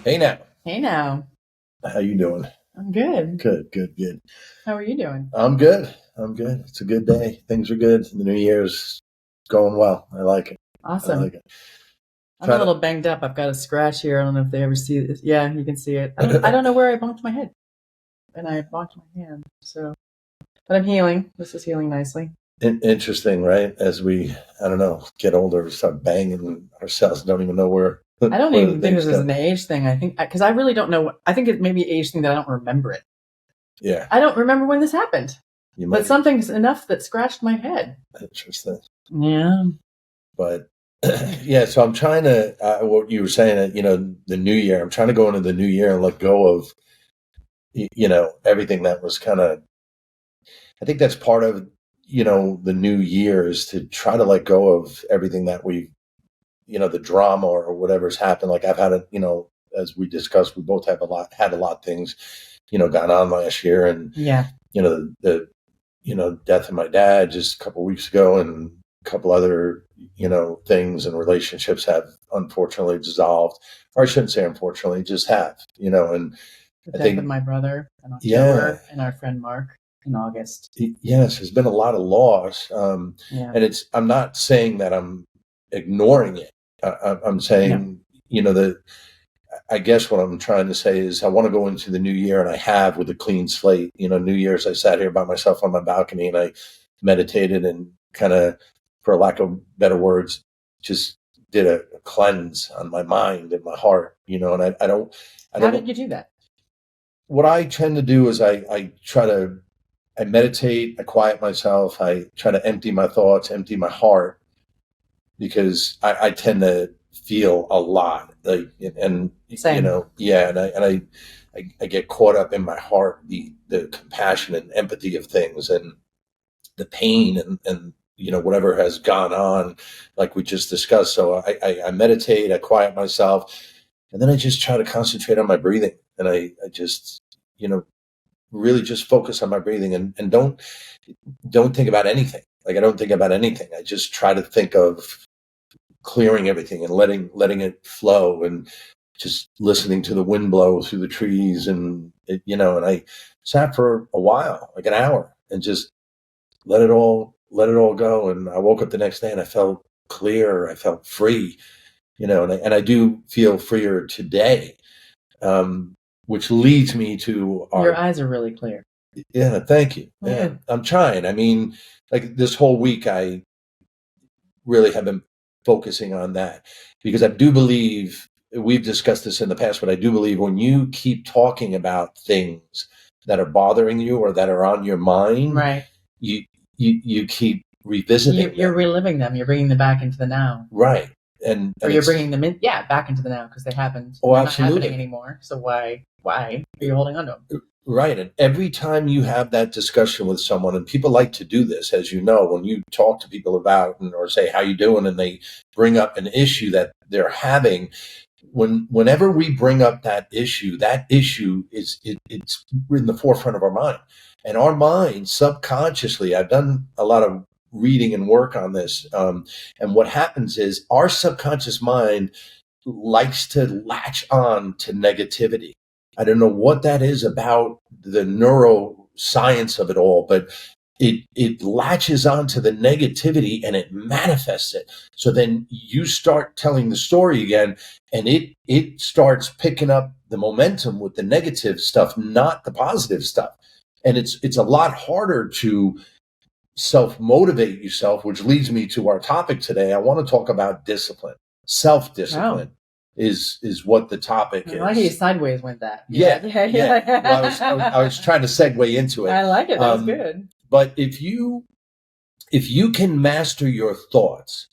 Hey now, Hey now. how you doing? I'm good. Good. How are you doing? I'm good. It's a good day. Things are good. The new year's going well. I like it. I like Awesome. it. I'm a Try to. little banged up. I've got a scratch here. I don't know if they ever see this. Yeah, you can see it. I don't know where I bumped my head. And I bumped my hand. But I'm healing. This is healing nicely. Interesting, right? As we, I don't know, get older, we start banging ourselves. Don't even know where I don't where the even think things this is go. an age thing. I think because I really don't know. I think it may be an age thing that I don't remember it. Yeah, I don't remember when this happened. you But might. something's enough that scratched my head. Interesting, Yeah. but yeah. So I'm trying to. What you were saying, the new year. I'm trying to go into the new year and let go of, everything that was kind of. I think that's part of, the new year is to try to let go of everything that the drama or whatever's happened. Like I've had as we discussed, we both have had a lot of things, gone on last year, and Yeah. the death of my dad just a couple of weeks ago, and a couple other, things and relationships have unfortunately dissolved, or I shouldn't say unfortunately, just have, and The I death of think, my brother in yeah, October and our friend Mark in August. yes, there's been a lot of loss. Yeah. And I'm not saying that I'm ignoring it. I'm No. saying, that I guess what I'm trying to say is I want to go into the new year, and I have, with a clean slate. New Year's, I sat here by myself on my balcony and I meditated and kind of, for lack of better words, just did a cleanse on my mind and my heart, and I How don't, did you do that? what I tend to do is I meditate, I quiet myself, I try to empty my thoughts, empty my heart, because I tend to feel a lot, like, and Same. yeah, and I get caught up in my heart, the compassion and empathy of things, and the pain, and whatever has gone on, like we just discussed. So I meditate, I quiet myself, and then I just try to concentrate on my breathing, and I just really just focus on my breathing, and don't think about anything. Like I don't think about anything. I just try to think of clearing everything and letting it flow, and just listening to the wind blow through the trees, and I sat for a while, like an hour, and just let it all go. And I woke up the next day and I felt clear. I felt free, and I do feel freer today. Which leads me to Your our. eyes are really clear. Yeah, thank you. Oh, Yeah, good. I'm trying. I mean, like this whole week, I really have been focusing on that, because I do believe, we've discussed this in the past, but I do believe when you keep talking about things that are bothering you or that are on your mind, Right. you you keep revisiting You're them. reliving them. You're bringing them back into the now. Right. And Or and you're it's. bringing them in, yeah, back into the now because they happened and Oh, they're not happening absolutely. anymore. So why are you holding on to them? Right. And every time you have that discussion with someone, and people like to do this, as you know, when you talk to people about, or say, how you doing? And they bring up an issue that they're having. Whenever we bring up that issue it's in the forefront of our mind. And our mind subconsciously, I've done a lot of reading and work on this. And what happens is our subconscious mind likes to latch on to negativity. I don't know what that is about the neuroscience of it all, but it latches onto the negativity and it manifests it. So then you start telling the story again, and it starts picking up the momentum with the negative stuff, not the positive stuff. And it's a lot harder to self motivate yourself, which leads me to our topic today. I want to talk about discipline. Self Oh, discipline is what the topic I like how you is. sideways went that. Yeah, yeah. Well, I was Yeah. trying to segue into it. I like it. That was Um, good. but if you can master your thoughts,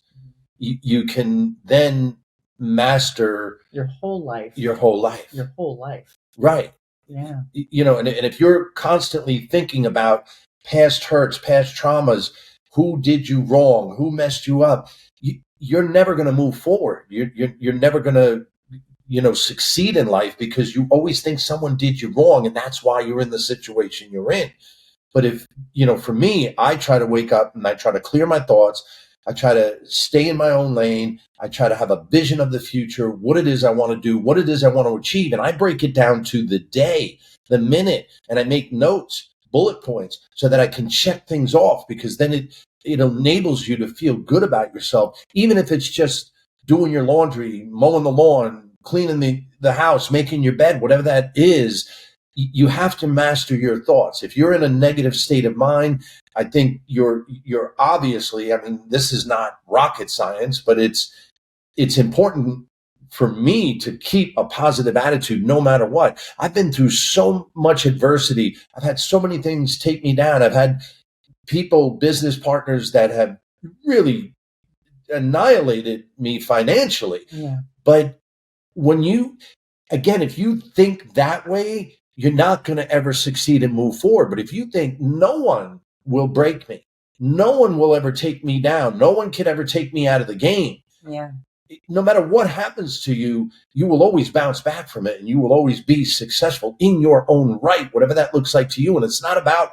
you can then master Your whole life. your whole life. Your whole life. Right. Yeah. And if you're constantly thinking about past hurts, past traumas, who did you wrong, who messed you up, you're never going to move forward. You're never going to succeed in life, because you always think someone did you wrong, and that's why you're in the situation you're in. But if, for me, I try to wake up and I try to clear my thoughts. I try to stay in my own lane. I try to have a vision of the future, what it is I want to do, what it is I want to achieve. And I break it down to the day, the minute, and I make notes, bullet points, so that I can check things off, because then it enables you to feel good about yourself, even if it's just doing your laundry, mowing the lawn, cleaning the house, making your bed, whatever that is. You have to master your thoughts. If you're in a negative state of mind, I think you're obviously, I mean, this is not rocket science, but it's important for me to keep a positive attitude no matter what. I've been through so much adversity. I've had so many things take me down. I've had people, business partners that have really annihilated me financially. Yeah. But if you think that way, you're not going to ever succeed and move forward. But if you think no one will break me, no one will ever take me down, no one can ever take me out of the game. Yeah. No matter what happens to you, you will always bounce back from it, and you will always be successful in your own right, whatever that looks like to you. And it's not about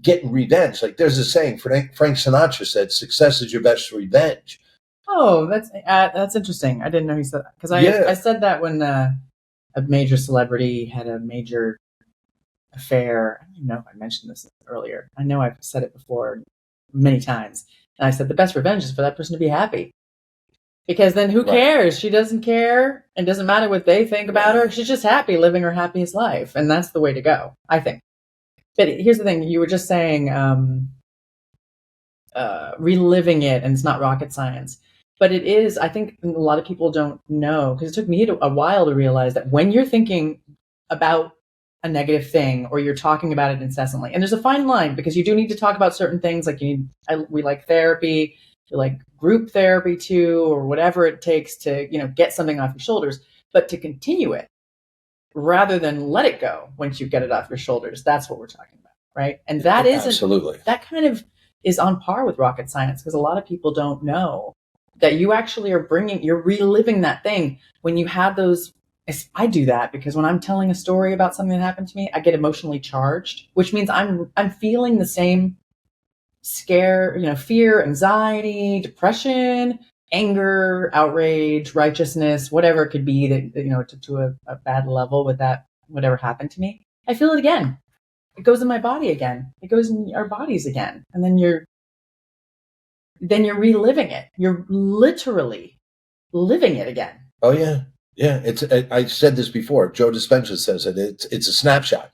getting revenge. Like there's a saying, Frank Sinatra said, "Success is your best revenge." Oh, that's interesting. I didn't know he said that, because I said that when a major celebrity had a major affair. I don't even know if I mentioned this earlier. I know I've said it before many times. And I said the best revenge is for that person to be happy. Because then who cares? She doesn't care. It doesn't matter what they think about her. She's just happy, living her happiest life. And that's the way to go, I think. But here's the thing. You were just saying reliving it, and it's not rocket science. But it is, I think a lot of people don't know, because it took me a while to realize that when you're thinking about a negative thing, or you're talking about it incessantly, and there's a fine line, because you do need to talk about certain things, like we like therapy, we like group therapy too, or whatever it takes to, get something off your shoulders, but to continue it rather than let it go once you get it off your shoulders. That's what we're talking about, right? And that Absolutely. That kind of is on par with rocket science, because a lot of people don't know that you actually you're reliving that thing when you have those. I do that because when I'm telling a story about something that happened to me, I get emotionally charged, which means I'm feeling the same scare, fear, anxiety, depression, anger, outrage, righteousness, whatever it could be that, to a bad level with that, whatever happened to me. I feel it again. It goes in my body again. It goes in our bodies again. And then you're reliving it. You're literally living it again. Oh yeah. Yeah. I said this before. Joe Dispenza says it. It's a snapshot.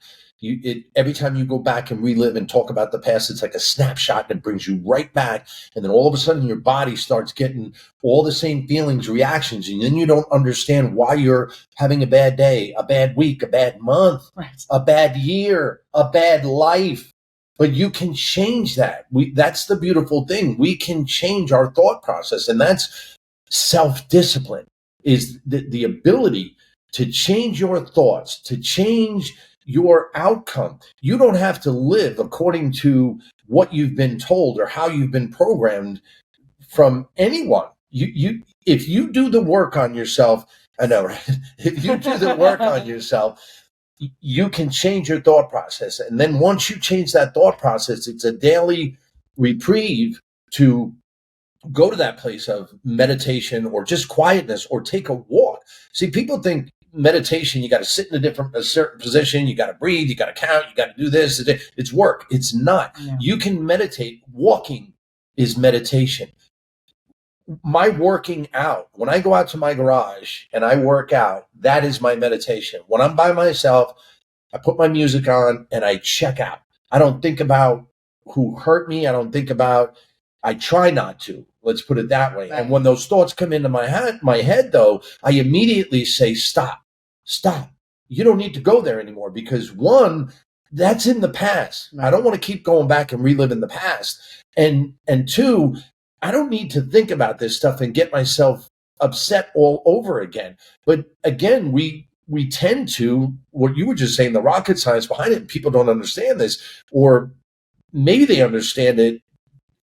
Every time you go back and relive and talk about the past, it's like a snapshot, and it brings you right back. And then all of a sudden your body starts getting all the same feelings, reactions. And then you don't understand why you're having a bad day, a bad week, a bad month, a bad year, a bad life. But you can change that. That's the beautiful thing. We can change our thought process. And that's self-discipline, is the ability to change your thoughts, to change your outcome. You don't have to live according to what you've been told or how you've been programmed from anyone. If you do the work on yourself, I know, right? If you do the work on yourself, you can change your thought process. And then once you change that thought process, it's a daily reprieve to go to that place of meditation or just quietness, or take a walk. See, people think meditation, you got to sit in a certain position, you got to breathe, you got to count, you got to do this. It's work. It's not. Yeah. You can meditate. Walking is meditation. My working out, when I go out to my garage and I work out, that is my meditation. When I'm by myself, I put my music on and I check out. I don't think about who hurt me. I try not to. Let's put it that way. Right. And when those thoughts come into my head, though, I immediately say, stop. You don't need to go there anymore, because one, that's in the past. Right. I don't want to keep going back and reliving the past. And two, I don't need to think about this stuff and get myself upset all over again. But again, we tend to, what you were just saying, the rocket science behind it, and people don't understand this, or maybe they understand it.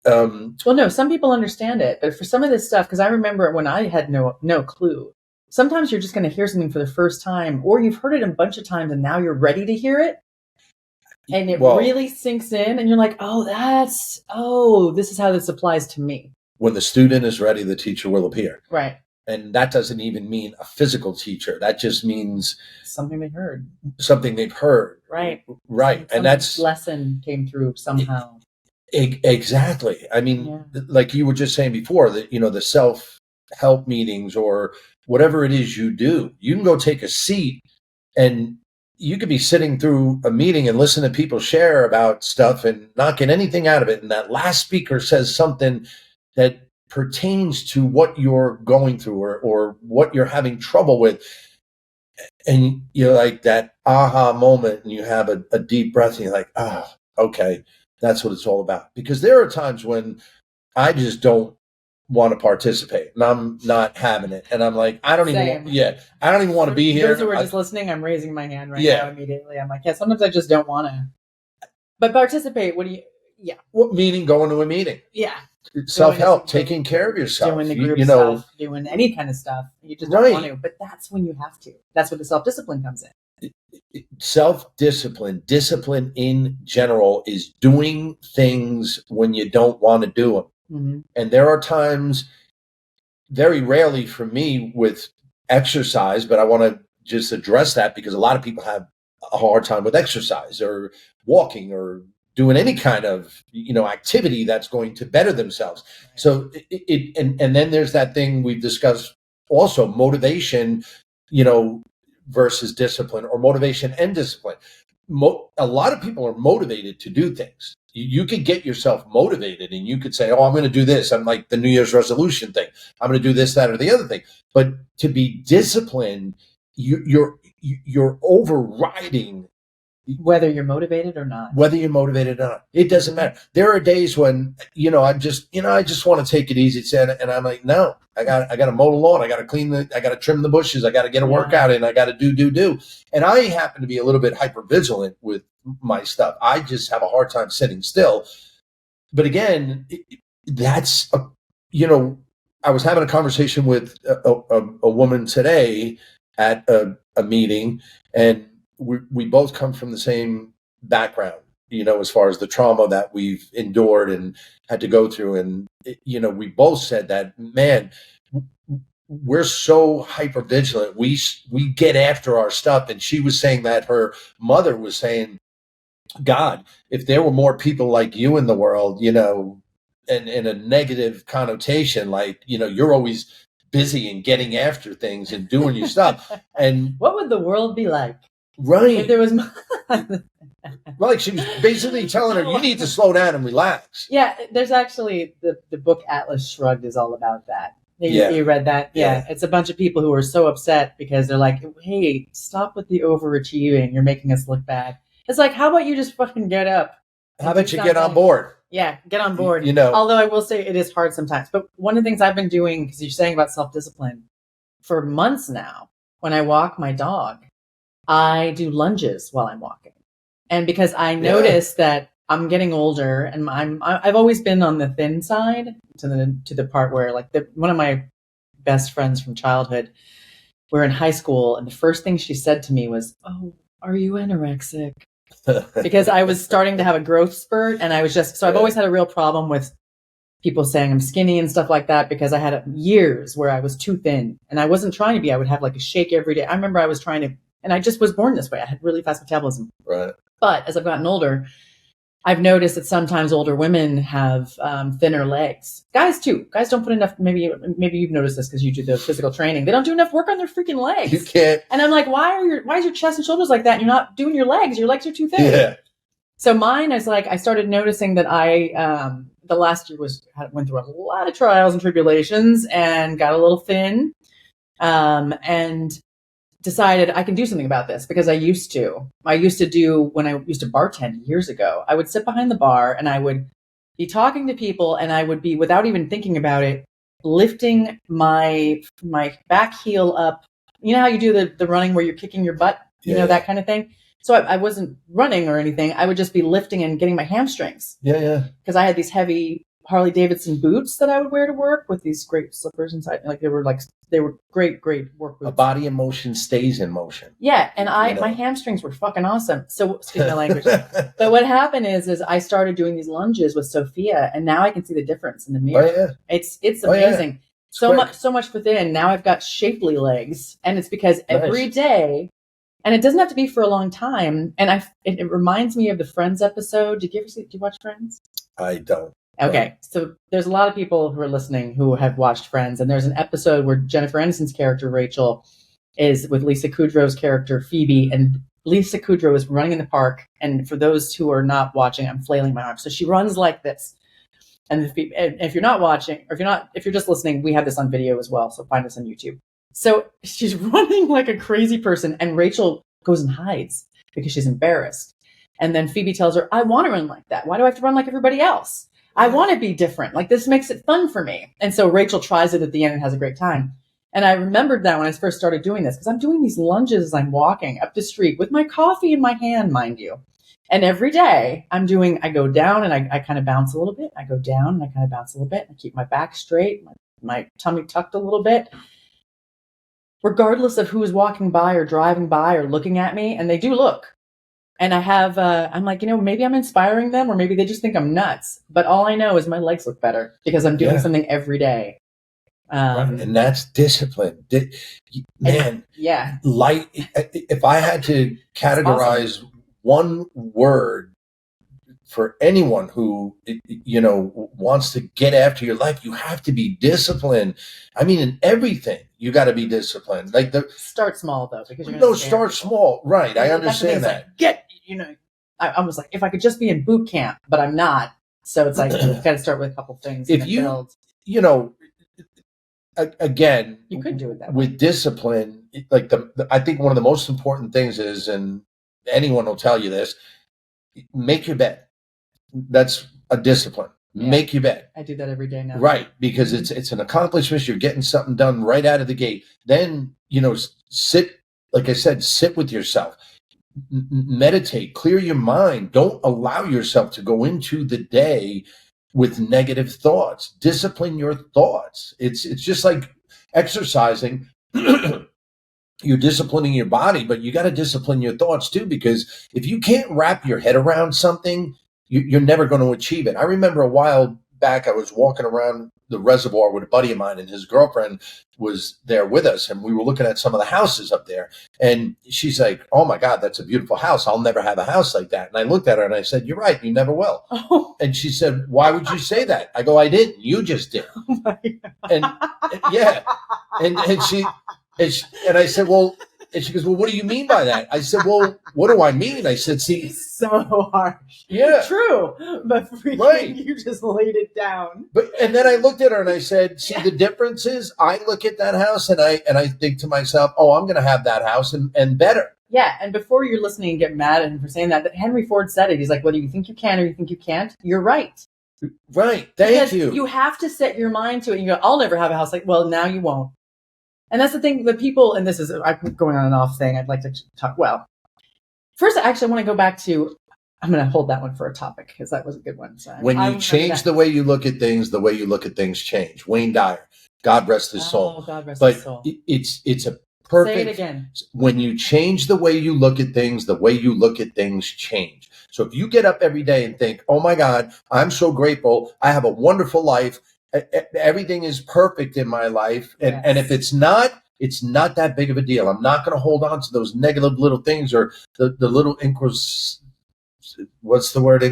Well, no, some people understand it, but for some of this stuff, because I remember when I had no clue, sometimes you're just going to hear something for the first time, or you've heard it a bunch of times and now you're ready to hear it. And it really sinks in, and you're like, this is how this applies to me. when the student is ready, the teacher will appear. Right. And that doesn't even mean a physical teacher. That just means something they heard. Something they've heard. Right. Right. Some and that's lesson came through somehow. Exactly. I mean, like you were just saying before, that, the self-help meetings or whatever it is you do, you can go take a seat and you could be sitting through a meeting and listen to people share about stuff and not get anything out of it. And that last speaker says something that pertains to what you're going through or what you're having trouble with. And you're like that aha moment and you have a deep breath and you're like, okay, that's what it's all about. Because there are times when I just don't want to participate and I'm not having it. And I'm like, I don't even want to be here. Those who are just listening, I'm raising my hand now immediately. I'm like, sometimes I just don't want to. But participate, what meaning? Going to a meeting. Yeah. Self-help, taking care of yourself. Doing the group stuff, doing any kind of stuff. You just don't want to. But that's when you have to. That's where the self-discipline comes in. Self-discipline, discipline in general is doing things when you don't want to do them. Mm-hmm. And there are times, very rarely for me with exercise, but I want to just address that because a lot of people have a hard time with exercise or walking or doing any kind of, activity that's going to better themselves. So and then there's that thing we've discussed also, motivation, versus discipline, or motivation and discipline. A lot of people are motivated to do things. You could get yourself motivated and you could say, I'm going to do this. I'm like the New Year's resolution thing. I'm going to do this, that, or the other thing. But to be disciplined, you're overriding whether you're motivated or not. It doesn't matter. There are days when, I just want to take it easy. And I'm like, no, I got to mow the lawn. I got to I got to trim the bushes. I got to get a workout in. I got to do. And I happen to be a little bit hyper vigilant with my stuff. I just have a hard time sitting still. But again, I was having a conversation with a woman today at a meeting, and we both come from the same background, as far as the trauma that we've endured and had to go through. And, we both said that, man, we're so hyper vigilant. We get after our stuff. And she was saying that her mother was saying, God, if there were more people like you in the world, and in a negative connotation, like, you're always busy and getting after things and doing your stuff. And what would the world be like? Right. If there was like she was basically telling her, you need to slow down and relax. Yeah, there's actually the book Atlas Shrugged is all about that. You read that? Yeah. It's a bunch of people who are so upset because they're like, hey, stop with the overachieving. You're making us look bad. It's like, how about you just fucking get up? How about you get on board? Yeah, get on board. Although I will say it is hard sometimes. But one of the things I've been doing, because you're saying about self-discipline, for months now, when I walk my dog, I do lunges while I'm walking. And because I noticed that I'm getting older and I've always been on the thin side to the part where, like, one of my best friends from childhood, we're in high school, and the first thing she said to me was, "Oh, are you anorexic?" Because I was starting to have a growth spurt, and I was I've always had a real problem with people saying I'm skinny and stuff like that, because I had years where I was too thin and I wasn't trying to be. I would have like a shake every day. I remember I was trying to, and I just was born this way. I had really fast metabolism. Right. But as I've gotten older, I've noticed that sometimes older women have thinner legs. Guys too. Guys don't put enough. Maybe you've noticed this because you do the physical training. They don't do enough work on their freaking legs. You can't. And I'm like, why is your chest and shoulders like that? And you're not doing your legs. Your legs are too thin. Yeah. So mine is like, I started noticing that the last year went through a lot of trials and tribulations and got a little thin, and decided I can do something about this, because I used to do, when I used to bartend years ago, I would sit behind the bar and I would be talking to people, and I would be, without even thinking about it, lifting my back heel up. You know how you do the running where you're kicking your butt, that kind of thing. So I wasn't running or anything. I would just be lifting and getting my hamstrings. Yeah. Because I had these heavy Harley Davidson boots that I would wear to work with these great slippers inside. Like they they were great work boots. A body in motion stays in motion. Yeah, and my hamstrings were fucking awesome. So excuse my language. But what happened is I started doing these lunges with Sophia, and now I can see the difference in the mirror. Oh, yeah. It's amazing. Yeah. So much within. Now I've got shapely legs, and it's because every day, and it doesn't have to be for a long time. And it reminds me of the Friends episode. Do you watch Friends? I don't. Okay, so there's a lot of people who are listening who have watched Friends, and there's an episode where Jennifer Aniston's character Rachel is with Lisa Kudrow's character Phoebe, and Lisa Kudrow is running in the park. And for those who are not watching, I'm flailing my arms. So she runs like this. And if you're not watching, or if you're just listening, we have this on video as well. So find us on YouTube. So she's running like a crazy person, and Rachel goes and hides because she's embarrassed. And then Phoebe tells her, "I want to run like that. Why do I have to run like everybody else? I want to be different. Like, this makes it fun for me." And so Rachel tries it at the end and has a great time. And I remembered that when I first started doing this, because I'm doing these lunges as I'm walking up the street with my coffee in my hand, mind you. And every day I go down and I kind of bounce a little bit. I go down and I kind of bounce a little bit. I keep my back straight, my tummy tucked a little bit, regardless of who is walking by or driving by or looking at me. And they do look. And I have, I'm like, maybe I'm inspiring them, or maybe they just think I'm nuts. But all I know is my legs look better because I'm doing something every day. And that's discipline. Man, yeah. If I had to categorize one word for anyone who, wants to get after your life, you have to be disciplined. I mean, in everything, you got to be disciplined. Start small though, because you're going to start small. Right. I understand that. I was like, if I could just be in boot camp, but I'm not. So it's like, you've got to start with a couple things. If you, again, you could do it that way. With discipline, I think one of the most important things is, and anyone will tell you this, make your bed. That's a discipline. Yeah. Make your bed. I do that every day now. Right. Because it's an accomplishment. You're getting something done right out of the gate. Then, sit with yourself. Meditate, clear your mind. Don't allow yourself to go into the day with negative thoughts. Discipline your thoughts. It's just like exercising. You're disciplining your body, but you got to discipline your thoughts too, because if you can't wrap your head around something, you're never going to achieve it. I remember a while back, I was walking around the reservoir with a buddy of mine, and his girlfriend was there with us, and we were looking at some of the houses up there. And she's like, "Oh my God, that's a beautiful house. I'll never have a house like that." And I looked at her and I said, "You're right. You never will." Oh. And she said, "Why would you say that?" I go, "I didn't. You just did." Oh my God. And yeah. And I said, "Well," and she goes, "Well, what do you mean by that?" I said, "Well, what do I mean?" I said, "See." So harsh. Yeah. True. But right. You just laid it down. And then I looked at her and I said, "See, the difference is I look at that house and I think to myself, oh, I'm going to have that house and better." Yeah. And before you're listening and get mad at him for saying that Henry Ford said it. He's like, whether you think you can or you think you can't, you're right. Right. Thank you. You have to set your mind to it. And you go, "I'll never have a house like," well, now you won't. And that's the thing that people, and this is, I'm going on and off thing. I'd like to talk. Well, first, I actually want to go back to, I'm going to hold that one for a topic because that was a good one. So when you change the way you look at things, the way you look at things change. Wayne Dyer, God rest his soul. God rest his soul. It's a perfect. Say it again. When you change the way you look at things, the way you look at things change. So if you get up every day and think, "Oh my God, I'm so grateful. I have a wonderful life. Everything is perfect in my life." And if it's not that big of a deal. I'm not going to hold on to those negative little things or the little what's the word?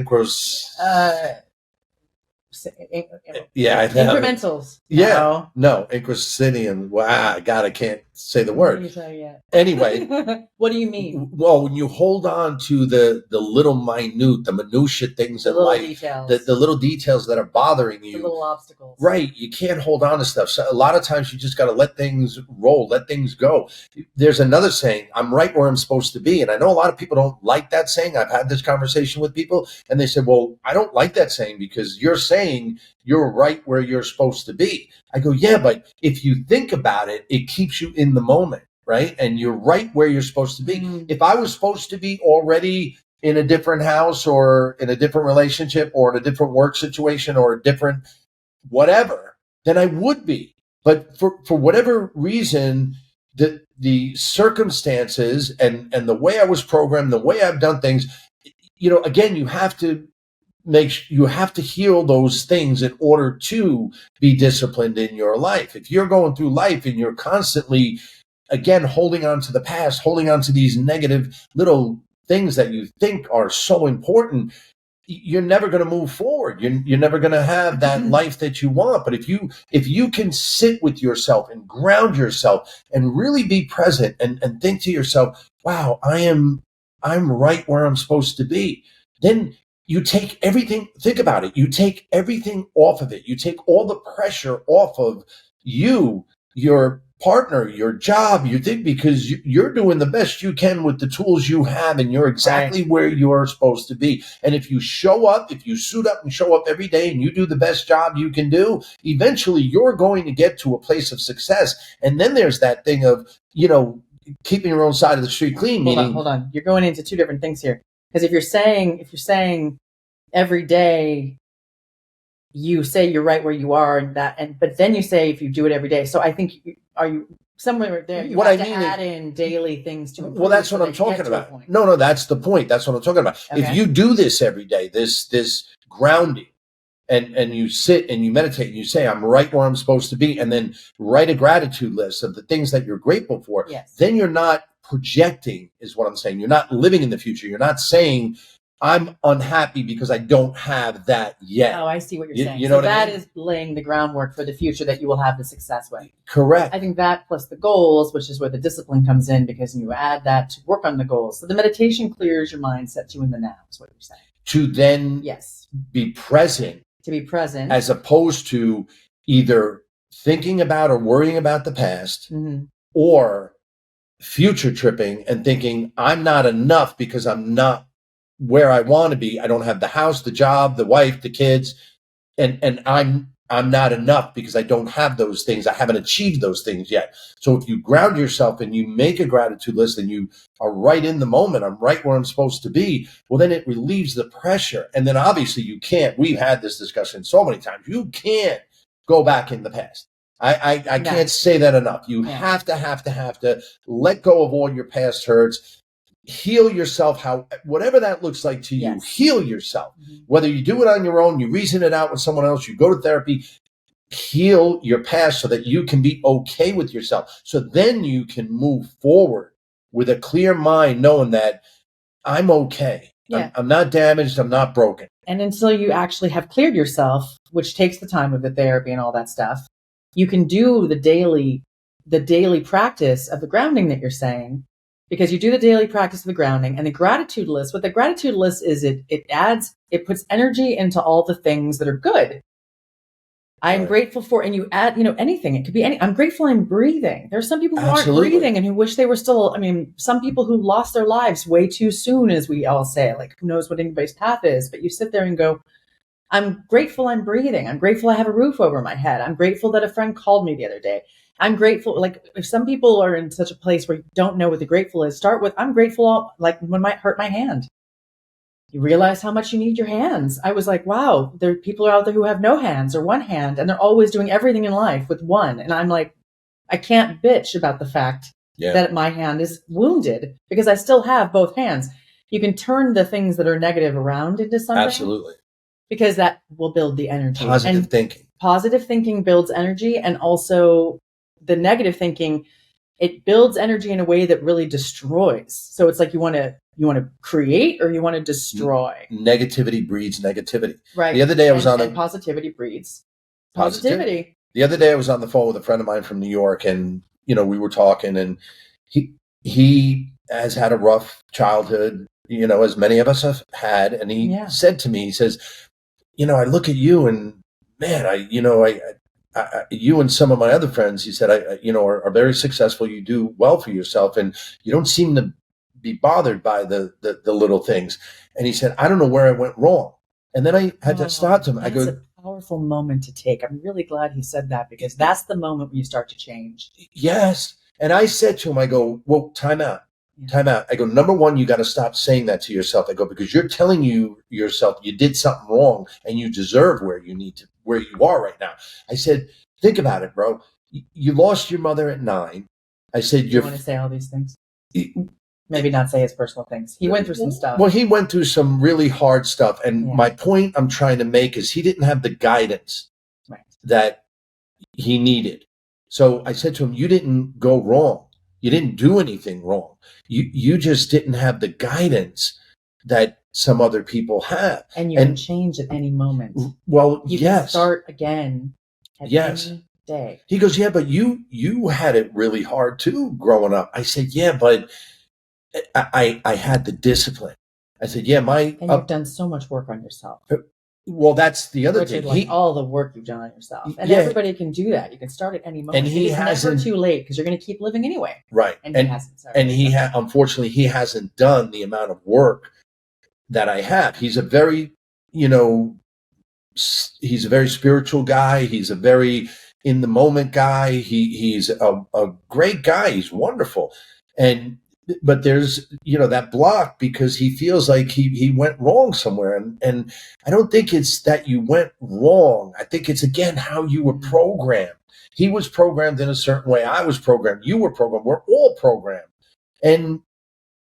Yeah, I know. Incrementals. Yeah. No, incrusinium. Wow, God, I can't say the word. Anyway. What do you mean? Well, when you hold on to the little minute, the minutia things in life, the little details that are bothering you. The little obstacles. Right. You can't hold on to stuff. So a lot of times you just got to let things roll, let things go. There's another saying, "I'm right where I'm supposed to be." And I know a lot of people don't like that saying. I've had this conversation with people and they said, "Well, I don't like that saying because you're saying you're right where you're supposed to be." I go, "Yeah, but if you think about it, it keeps you in the moment, right? And you're right where you're supposed to be." Mm-hmm. If I was supposed to be already in a different house or in a different relationship or in a different work situation or a different whatever, then I would be. But for whatever reason, the circumstances and the way I was programmed, the way I've done things, again, you have to heal those things in order to be disciplined in your life. If you're going through life and you're constantly, again, holding on to the past, holding on to these negative little things that you think are so important, you're never going to move forward. You're never going to have that life that you want. But if you can sit with yourself and ground yourself and really be present and think to yourself, wow, I'm right where I'm supposed to be, then you take everything, think about it, you take everything off of it. You take all the pressure off of you, your partner, your job, you think, because you're doing the best you can with the tools you have, and you're exactly where you're supposed to be. And if you show up, if you suit up and show up every day and you do the best job you can do, eventually you're going to get to a place of success. And then there's that thing of, keeping your own side of the street clean. Hold on. You're going into two different things here. Because if you're saying every day, you say you're right where you are, but then you say if you do it every day. So I think are you somewhere there? You have to add in daily things to improve. Well, that's what I'm talking about. No, that's the point. That's what I'm talking about. Okay. If you do this every day, this grounding, and you sit and you meditate and you say, I'm right where I'm supposed to be, and then write a gratitude list of the things that you're grateful for, then you're not projecting, is what I'm saying. You're not living in the future. You're not saying, I'm unhappy because I don't have that yet. Oh, I see what you're saying. You know what I mean? That is laying the groundwork for the future that you will have the success with. Correct. I think that plus the goals, which is where the discipline comes in, because you add that to work on the goals. So the meditation clears your mind, sets you in the now, is what you're saying. To then be present. To be present. As opposed to either thinking about or worrying about the past, or future tripping and thinking, I'm not enough because I'm not where I want to be. I don't have the house, the job, the wife, the kids, and I'm not enough because I don't have those things. I haven't achieved those things yet. So if you ground yourself and you make a gratitude list and you are right in the moment, I'm right where I'm supposed to be, well, then it relieves the pressure. And then obviously you can't, we've had this discussion so many times, you can't go back in the past. I can't say that enough. You have to let go of all your past hurts. Heal yourself, whatever that looks like to you. Heal yourself. Whether you do it on your own, you reason it out with someone else, you go to therapy, heal your past so that you can be okay with yourself. So then you can move forward with a clear mind, knowing that I'm okay. I'm not damaged. I'm not broken. And until you actually have cleared yourself, which takes the time of the therapy and all that stuff, you can do the daily practice of the grounding that you're saying. Because you do the daily practice of the grounding and the gratitude list. What the gratitude list is, it puts energy into all the things that are good. I'm grateful for, and you add, anything. It could be I'm grateful I'm breathing. There's some people who aren't breathing and who wish they were still, some people who lost their lives way too soon, as we all say, like, who knows what anybody's path is, but you sit there and go, I'm grateful I'm breathing. I'm grateful I have a roof over my head. I'm grateful that a friend called me the other day. I'm grateful. Like, if some people are in such a place where you don't know what the grateful is, start with, I'm grateful, like, when I hurt my hand. You realize how much you need your hands. I was like, wow, there are people out there who have no hands or one hand, and they're always doing everything in life with one. And I'm like, I can't bitch about the fact that my hand is wounded because I still have both hands. You can turn the things that are negative around into something. Absolutely. Because that will build the energy. Positive thinking builds energy, and also the negative thinking, it builds energy in a way that really destroys. So it's like you want to create or you want to destroy. Negativity breeds negativity. Right. The other day I was and positivity breeds positivity. The other day I was on the phone with a friend of mine from New York, and we were talking, and he has had a rough childhood, as many of us have had, and he said to me, he says, I look at you and man, you and some of my other friends, he said, are very successful. You do well for yourself, and you don't seem to be bothered by the little things. And he said, I don't know where I went wrong. And then I had to stop him. I go, that's a powerful moment to take. I'm really glad he said that, because that's the moment when you start to change. Yes. And I said to him, I go, well, time out. I go, number one, you got to stop saying that to yourself. I go, because you're telling yourself you did something wrong and you deserve where you are right now. I said, think about it, bro. you lost your mother at 9. I said, you want to say all these things? Maybe not say his personal things. He went through some stuff. Well, he went through some really hard stuff. And my point I'm trying to make is he didn't have the guidance that he needed. So I said to him, you didn't go wrong. You didn't do anything wrong. You just didn't have the guidance that some other people have. And you can change at any moment. Well, you can start again at any day. He goes, yeah, but you had it really hard too growing up. I said, yeah, but I had the discipline. I said, yeah, and you've done so much work on yourself. Well, that's the other thing. Like all the work you've done on yourself. And everybody can do that. You can start at any moment. And it's never too late because you're going to keep living anyway. Right. And he hasn't. Sorry. And unfortunately, he hasn't done the amount of work that I have. He's a very, he's a very spiritual guy. He's a very in the moment guy. He's a great guy. He's wonderful. But there's, that block because he feels like he went wrong somewhere. And I don't think it's that you went wrong. I think it's, again, how you were programmed. He was programmed in a certain way. I was programmed. You were programmed. We're all programmed. And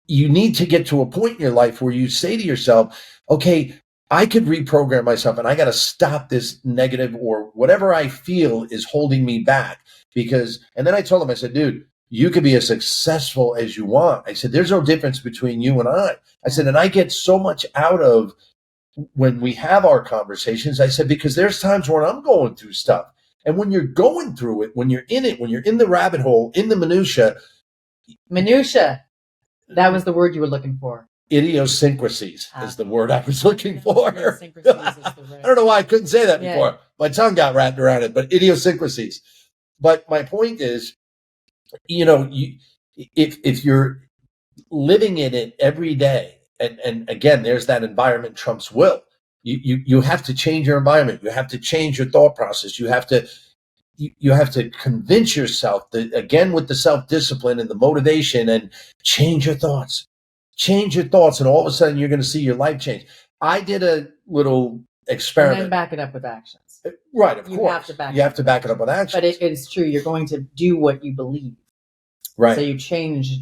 you need to get to a point in your life where you say to yourself, okay, I could reprogram myself and I got to stop this negative or whatever I feel is holding me back. And then I told him, I said, dude, you could be as successful as you want. I said, there's no difference between you and I. I said, and I get so much out of when we have our conversations. I said, because there's times when I'm going through stuff. And when you're going through it, when you're in it, when you're in the rabbit hole, in the minutia. That was the word you were looking for. Idiosyncrasies is the word I was looking for. I don't know why I couldn't say that before. My tongue got wrapped around it, but idiosyncrasies. But my point is, if you're living in it every day, and again, there's that environment trumps will. You have to change your environment. You have to change your thought process. You have to convince yourself that, again, with the self-discipline and the motivation, and change your thoughts. Change your thoughts, and all of a sudden you're going to see your life change. I did a little experiment. And then back it up with actions. Right, of course. You have to back it up with actions. But it is true. You're going to do what you believe. Right. So you change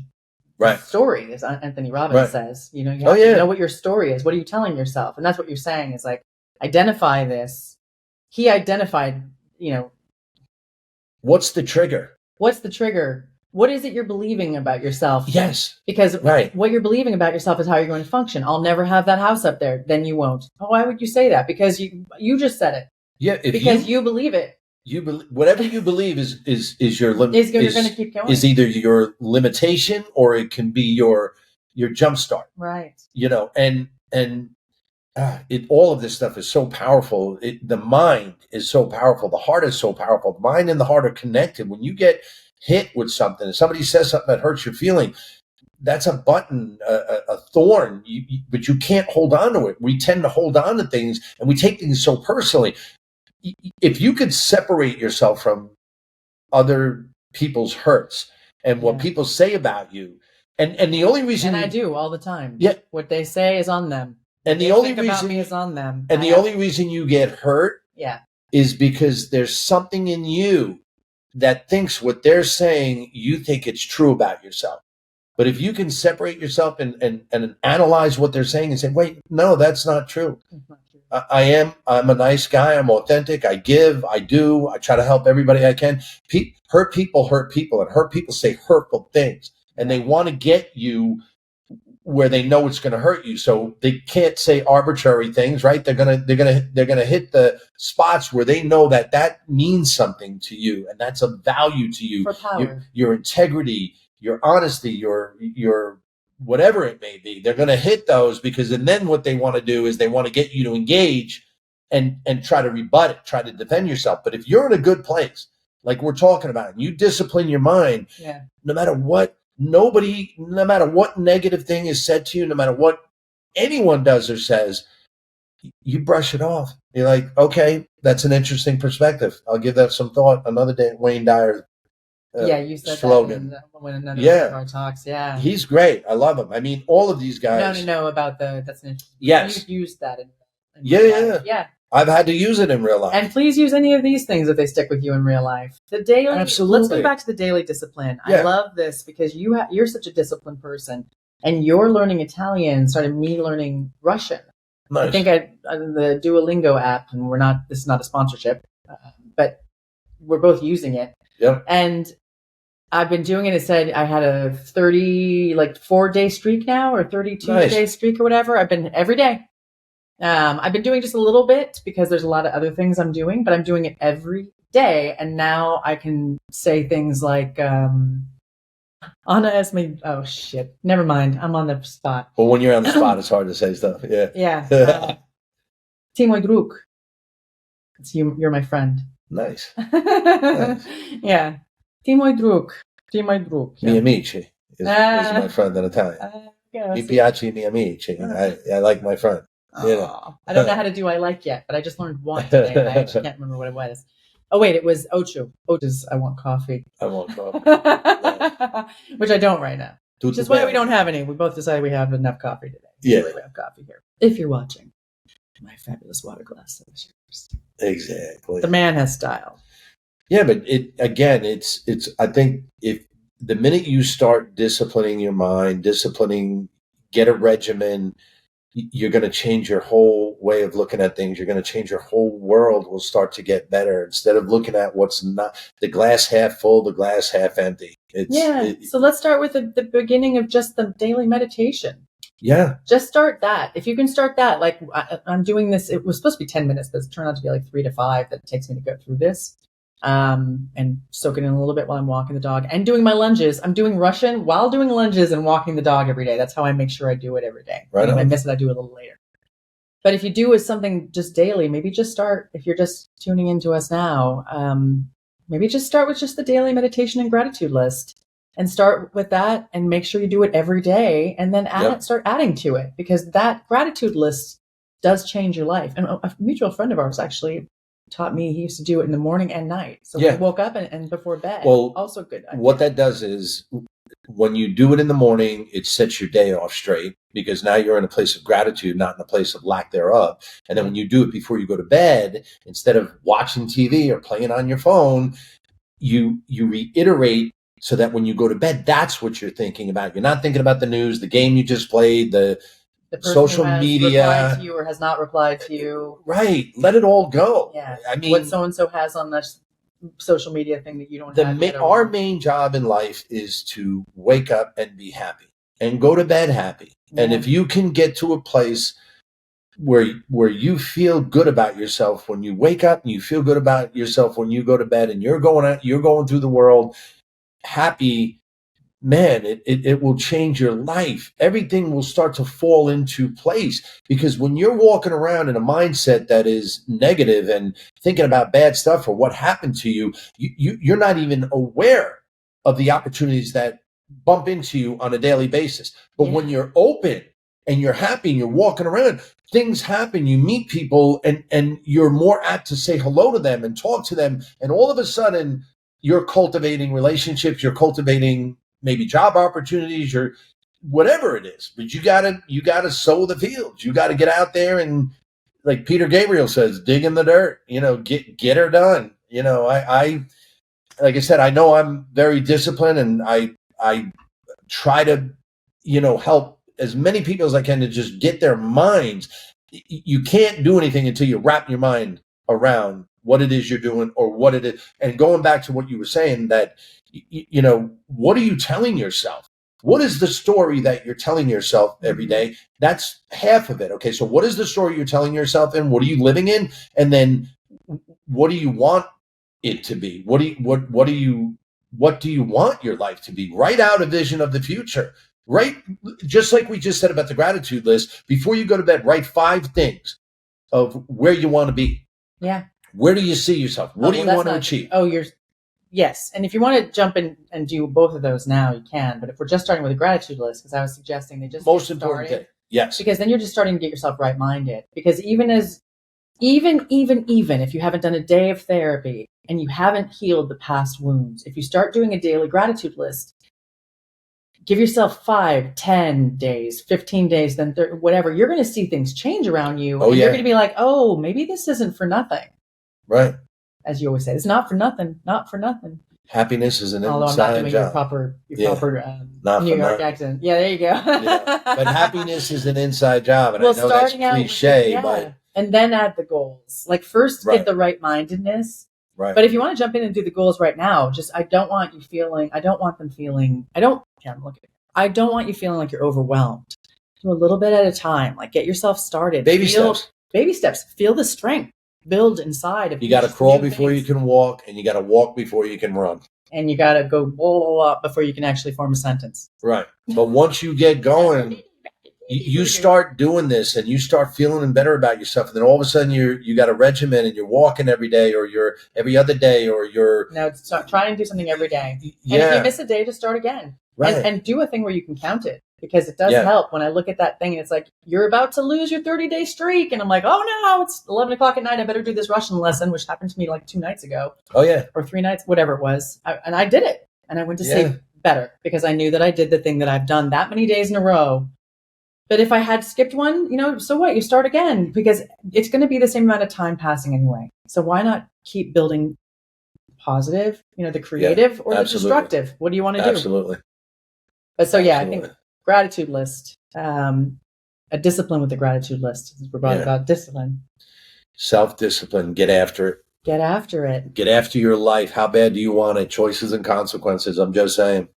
the story, as Anthony Robbins says. You have to know what your story is. What are you telling yourself? And that's what you're saying is like, identify this. He identified, What's the trigger? What's the trigger? What is it you're believing about yourself? Yes. Because what you're believing about yourself is how you're going to function. I'll never have that house up there. Then you won't. Oh, why would you say that? Because you just said it. Yeah. Because you believe it. Whatever you believe is your limit. You're going to keep going. Is either your limitation or it can be your jump start. Right. All of this stuff is so powerful. The mind is so powerful. The heart is so powerful. The mind and the heart are connected. When you get hit with something, and somebody says something that hurts your feeling, that's a button, a thorn, but you can't hold on to it. We tend to hold on to things, and we take things so personally. If you could separate yourself from other people's hurts and what people say about you, and the only reason... And I do all the time. Yeah. What they say is on them. And the only reason about me is on them. And the only reason you get hurt is because there's something in you that thinks what they're saying, you think it's true about yourself. But if you can separate yourself and analyze what they're saying and say, wait, no, that's not true. I'm a nice guy. I'm authentic. I give, I do. I try to help everybody I can. Hurt people, and hurt people say hurtful things, and they want to get you where they know it's going to hurt you. So they can't say arbitrary things, right? They're going to hit the spots where they know that means something to you, and that's of value to you. For power. Your integrity, your honesty, your whatever it may be. They're going to hit those and then what they want to do is they want to get you to engage and try to rebut it, try to defend yourself. But if you're in a good place, like we're talking about, and you discipline your mind, no matter what, no matter what negative thing is said to you, no matter what anyone does or says, you brush it off. You're like, okay, that's an interesting perspective. I'll give that some thought another day. Wayne Dyer. You said slogan. That when another car talks. Yeah, he's great. I love him. I mean, all of these guys. No, about that's an interesting. Yes, you used that. Yeah. I've had to use it in real life. And please use any of these things if they stick with you in real life. The daily, Absolutely. Let's go back to the daily discipline. Yeah. I love this because you're such a disciplined person, and you're learning Italian started me learning Russian. Nice. I think the Duolingo app, and this is not a sponsorship, but we're both using it. Yep. And I've been doing it. It said I had a 4-day streak now, or 32-day streak or whatever. I've been every day. I've been doing just a little bit because there's a lot of other things I'm doing, but I'm doing it every day. And now I can say things like, Anna asked me, oh shit, never mind. I'm on the spot. Well, when you're on the spot, it's hard to say stuff. Yeah. Yeah. Ti moj drug. It's you're my friend. Nice. Yeah. Ti moj drug. Ti moj drug. Mi amici is my friend in Italian. Mi piace mi amici. I like my friend. I don't know how to do I like yet, but I just learned one today. And I actually can't remember what it was. Oh wait, it was ocho. Ocho's I want coffee. I want coffee. Which I don't right now. Which is why we don't have any. We both decided we have enough coffee today. Yeah. We have coffee here. If you're watching, my fabulous water glass. Exactly. The man has style. Yeah, but it's I think if the minute you start disciplining your mind, get a regimen, you're going to change your whole way of looking at things. You're going to change your whole world will start to get better instead of looking at what's not the glass half full, the glass half empty. So let's start with the beginning of just the daily meditation. Yeah. Just start that. If you can start that, like I'm doing this, it was supposed to be 10 minutes, but it turned out to be like 3 to 5 that it takes me to go through this. And soak it in a little bit while I'm walking the dog and doing my lunges. I'm doing Russian while doing lunges and walking the dog every day. That's how I make sure I do it every day. Right. If I miss it, I do it a little later. But if you do it something just daily, maybe just start, if you're just tuning into us now, maybe just start with just the daily meditation and gratitude list and start with that and make sure you do it every day and then start adding to it, because that gratitude list does change your life. And a mutual friend of ours actually taught me, he used to do it in the morning and night. So when he woke up and before bed. Well, also good. What that does is when you do it in the morning, it sets your day off straight because now you're in a place of gratitude, not in a place of lack thereof. And then when you do it before you go to bed, instead of watching TV or playing on your phone, you reiterate so that when you go to bed, that's what you're thinking about. You're not thinking about the news, the game you just played, the social media replied to you or has not replied to you. Right. Let it all go. Yeah. I mean, what so-and-so has on this social media thing that you don't have. Our main job in life is to wake up and be happy and go to bed happy. Yeah. And if you can get to a place where you feel good about yourself when you wake up and you feel good about yourself when you go to bed and you're going through the world happy, man, it will change your life. Everything will start to fall into place, because when you're walking around in a mindset that is negative and thinking about bad stuff or what happened to you, you're not even aware of the opportunities that bump into you on a daily basis. But when you're open and you're happy and you're walking around, things happen, you meet people and you're more apt to say hello to them and talk to them. And all of a sudden you're cultivating relationships, you're cultivating maybe job opportunities or whatever it is, but you gotta sow the fields. You gotta get out there and, like Peter Gabriel says, dig in the dirt, get her done. I like I said, I know I'm very disciplined and I try to, help as many people as I can to just get their minds. You can't do anything until you wrap your mind around what it is you're doing or what it is. And going back to what you were saying, that what are you telling yourself? What is the story that you're telling yourself every day? That's half of it. Okay, so what is the story you're telling yourself and what are you living in? And then what do you want it to be? What do you want your life to be? Write out a vision of the future. Right? Just like we just said about the gratitude list, before you go to bed, write 5 things of where you want to be. Yeah. Where do you see yourself? What do you want to achieve? Yes. And if you want to jump in and do both of those now, you can. But if we're just starting with a gratitude list, because I was suggesting they just most important thing. Yes. Because then you're just starting to get yourself right-minded. Because even if you haven't done a day of therapy and you haven't healed the past wounds, if you start doing a daily gratitude list, give yourself 5, 10 days, 15 days, then whatever. You're going to see things change around you. Oh, and yeah. You're going to be like, oh, maybe this isn't for nothing. Right. As you always say, it's not for nothing, not for nothing. Happiness is an Although I'm not doing inside job. your proper New York accent. Yeah, there you go. But happiness is an inside job. And well, I know that's cliche, but. And then add the goals. Like first get the right mindedness. Right. But if you want to jump in and do the goals right now, I don't want you feeling like you're overwhelmed. Do a little bit at a time. Like get yourself started. Baby steps. Feel the strength build inside of you. You got to crawl before you can walk, and you got to walk before you can run. And you got to go blah, blah, blah, before you can actually form a sentence. Right. But once you get going, you start doing this and you start feeling better about yourself. And then all of a sudden you got a regimen and you're walking every day, or you're every other day, or you're. No, start trying to do something every day. Yeah. And if you miss a day, to start again. Right. And do a thing where you can count it, because it does help. When I look at that thing and it's like, you're about to lose your 30-day streak. And I'm like, oh no, it's 11 o'clock at night. I better do this Russian lesson, which happened to me like 2 nights ago. Oh yeah. Or 3 nights, whatever it was. And I did it. And I went to sleep better because I knew that I did the thing that I've done that many days in a row. But if I had skipped one, so what? You start again, because it's going to be the same amount of time passing anyway. So why not keep building positive, the creative or the destructive? What do you want to do? Absolutely. But so, I think gratitude list, a discipline with the gratitude list. We're about discipline. Self-discipline. Get after it. Get after it. Get after your life. How bad do you want it? Choices and consequences. I'm just saying.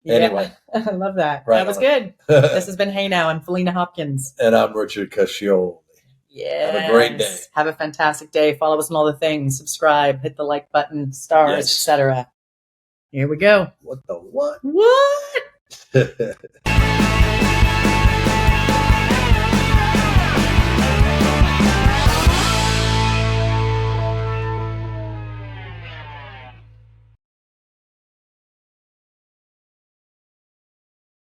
Anyway. I love that. Right that was good. This has been Hey Now. I'm Faleena Hopkins. And I'm Richard Cascioli. Yeah. Have a great day. Have a fantastic day. Follow us on all the things. Subscribe. Hit the like button. Stars, etc. Here we go. What the what? What?